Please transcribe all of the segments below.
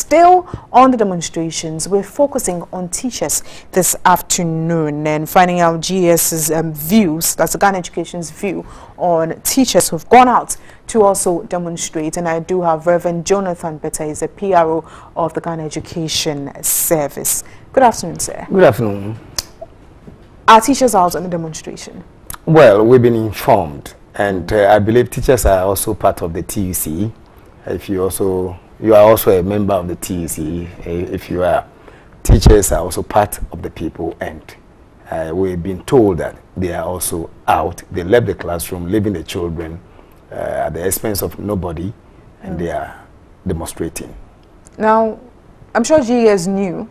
still on the demonstrations, we're focusing on teachers this afternoon and finding out GES's views, that's the Ghana Education's view on teachers who've gone out to also demonstrate. And I do have Reverend Jonathan Better, he's a PRO of the Ghana Education Service. Good afternoon, sir. Good afternoon. Are teachers out on the demonstration? Well, we've been informed, and I believe teachers are also part of the TUC. If you are also a member of the TUC. If you are, teachers are also part of the people, and we've been told that they are also out. They left the classroom, leaving the children at the expense of nobody, and they are demonstrating. Now, I'm sure GES knew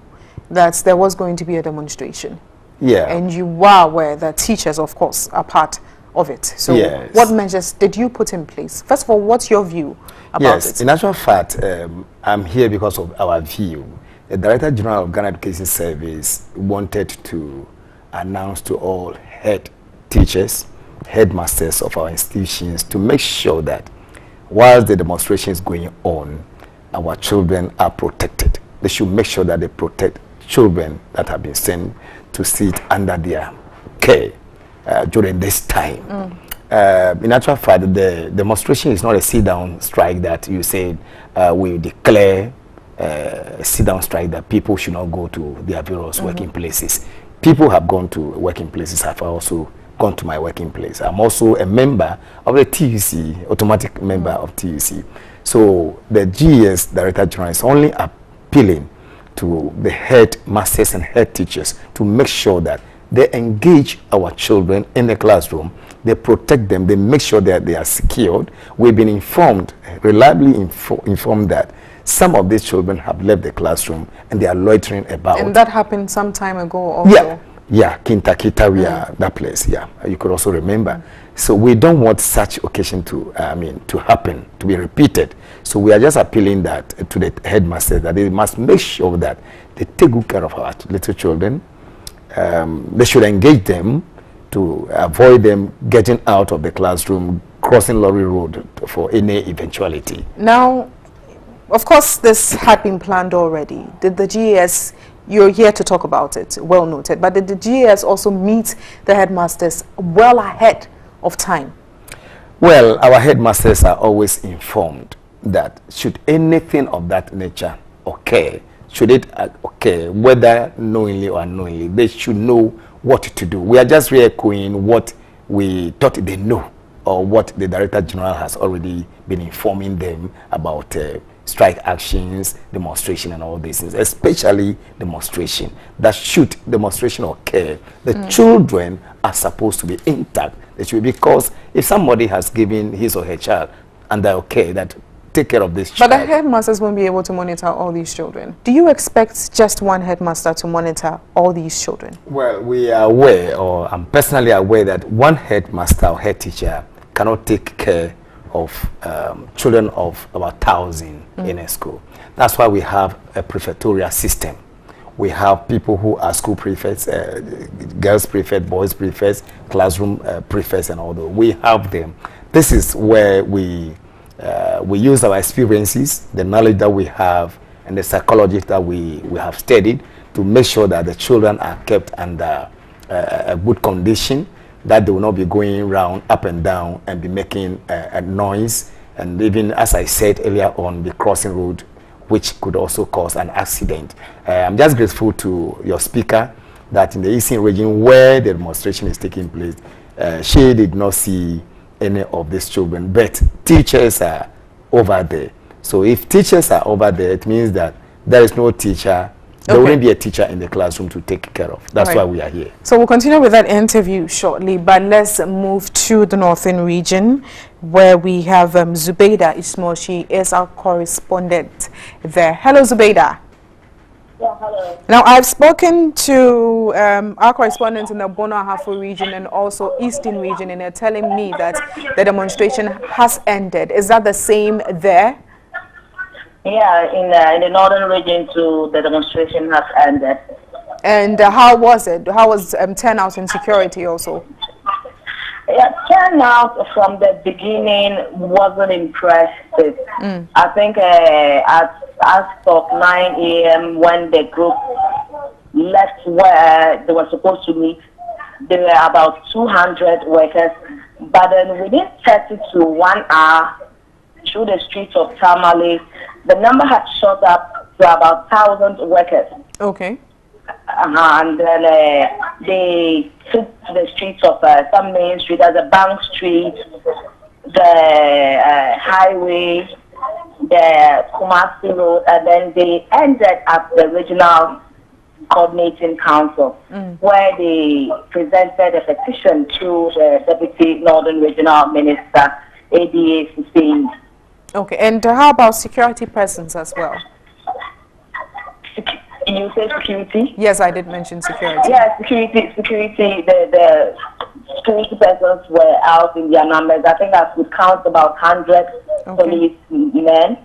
that there was going to be a demonstration. Yeah. And you were aware that teachers, of course, are part of it. So yes. What measures did you put in place? First of all, what's your view about it? In actual fact, I'm here because of our view. The Director General of Ghana Education Service wanted to announce to all head teachers, headmasters of our institutions to make sure that while the demonstration is going on, our children are protected. They should make sure that they protect children that have been sent to sit under their care during this time. In actual fact, the demonstration is not a sit-down strike that you said we declare a sit-down strike that people should not go to their various working places. People have gone to working places. I've also gone to my working place. I'm also a member of the TUC, automatic member of TUC. So the GES Director General is only appealing to the headmasters and head teachers to make sure that they engage our children in the classroom, they protect them, they make sure that they are secured. We've been informed, reliably informed that some of these children have left the classroom and they are loitering about. And that happened some time ago also? Yeah, Kintakita, we are that place, yeah. You could also remember. So we don't want such occasion to, to happen, to be repeated. So we are just appealing that to the headmasters that they must make sure that they take good care of our little children. They should engage them to avoid them getting out of the classroom, crossing Lorry Road for any eventuality. Now, of course, this had been planned already. Did the GES, you're here to talk about it, well noted, but did the GES also meet the headmasters well ahead of time? Well, our headmasters are always informed that should anything of that nature occur, should it occur, whether knowingly or unknowingly, they should know what to do. We are just re-echoing what we thought they know, or what the Director General has already been informing them about strike actions, demonstration and all these things, especially demonstration. That should demonstration occur, the children are supposed to be intact. They should, because if somebody has given his or her child and they're okay, that take care of this child. But the headmasters won't be able to monitor all these children. Do you expect just one headmaster to monitor all these children? Well, we are aware, or I'm personally aware, that one headmaster or head teacher cannot take care of children of about 1,000 in a school. That's why we have a prefectorial system. We have people who are school prefects, girls prefects, boys prefects, classroom prefects, and all that. We have them. This is where we use our experiences, the knowledge that we have, and the psychology that we have studied to make sure that the children are kept under a good condition, that they will not be going around up and down and be making a noise, and even, as I said earlier on, the crossing road, which could also cause an accident. I'm just grateful to your speaker that in the Eastern region where the demonstration is taking place, she did not see any of these children, but teachers are over there. So if teachers are over there, it means that there is no teacher. There wouldn't be a teacher in the classroom to take care of. That's why we are here. So we'll continue with that interview shortly, but let's move to the northern region where we have Zubeida Ismail. She is our correspondent there. Hello, Zubeida. Yeah, hello. Now, I've spoken to our correspondents in the Bono Ahafo region and also Eastern region, and they're telling me that the demonstration has ended. Is that the same there? Yeah, in the northern region too, the demonstration has ended. And how was it? How was turnout and security also? Yeah, turnout from the beginning wasn't impressive. I think as of 9 a.m. when the group left where they were supposed to meet, there were about 200 workers. But then within 30 to 1 hour, through the streets of Tamale, the number had shot up to about 1,000 workers. Okay. And then they took to the streets of some main street, as a Bank Street, the highway, the Kumasi Road, and then they ended at the regional coordinating council, where they presented a petition to the Deputy Northern Regional Minister, ADA Hussein. Okay, and how about security presence as well? You say security? Yes, I did mention security. Yes, security. The security persons were out in their numbers. I think that would count about 100 policemen.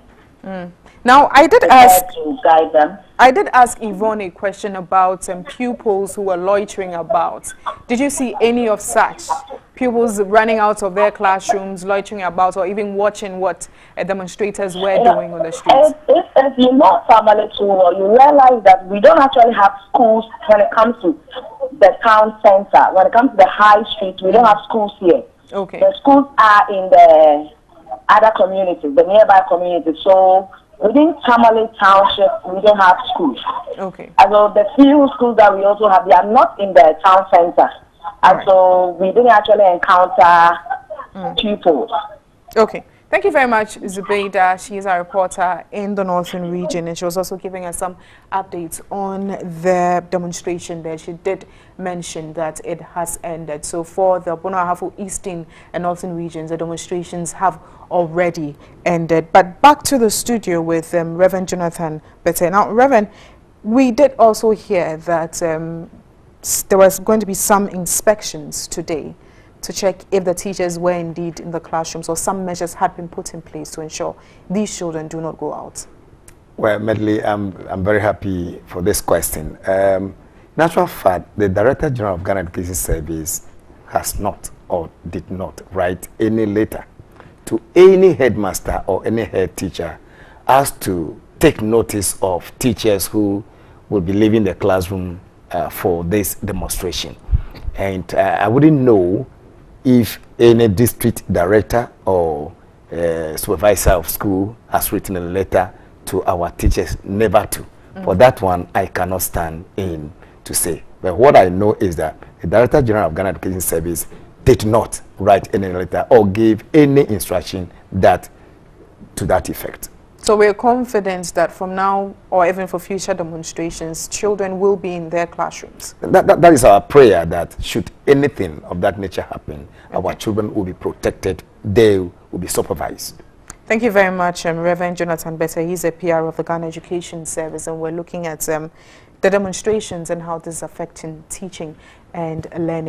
Now, I did ask to guide them. I did ask Yvonne a question about pupils who were loitering about. Did you see any of such pupils running out of their classrooms, loitering about, or even watching what demonstrators were doing on the streets? If you know family too well, you realize that we don't actually have schools when it comes to the town center. When it comes to the high street, we don't have schools here. Okay. The schools are in the other communities, the nearby communities. So within Tamale Township, we don't have schools. Okay. Although the few schools that we also have, they are not in the town center. And so we didn't actually encounter pupils. Okay. Thank you very much, Zubeida. She is our reporter in the Northern region, and she was also giving us some updates on the demonstration there. She did mention that it has ended. So for the Bono Ahafo Eastern and Northern regions, the demonstrations have already ended. But back to the studio with Reverend Jonathan Bette. Now, Reverend, we did also hear that there was going to be some inspections today to check if the teachers were indeed in the classrooms, or some measures had been put in place to ensure these children do not go out. Well, Medley, I'm very happy for this question. Natural fact, the Director General of Ghana Education Service has not or did not write any letter to any headmaster or any head teacher as to take notice of teachers who will be leaving the classroom for this demonstration. And I wouldn't know if any district director or supervisor of school has written a letter to our teachers, never to. For that one, I cannot stand in to say. But what I know is that the Director General of Ghana Education Service did not write any letter or give any instruction that to that effect. So we're confident that from now or even for future demonstrations, children will be in their classrooms. That is our prayer, that should anything of that nature happen, our children will be protected, they will be supervised. Thank you very much, Reverend Jonathan Bette. He's a PR of the Ghana Education Service, and we're looking at the demonstrations and how this is affecting teaching and learning.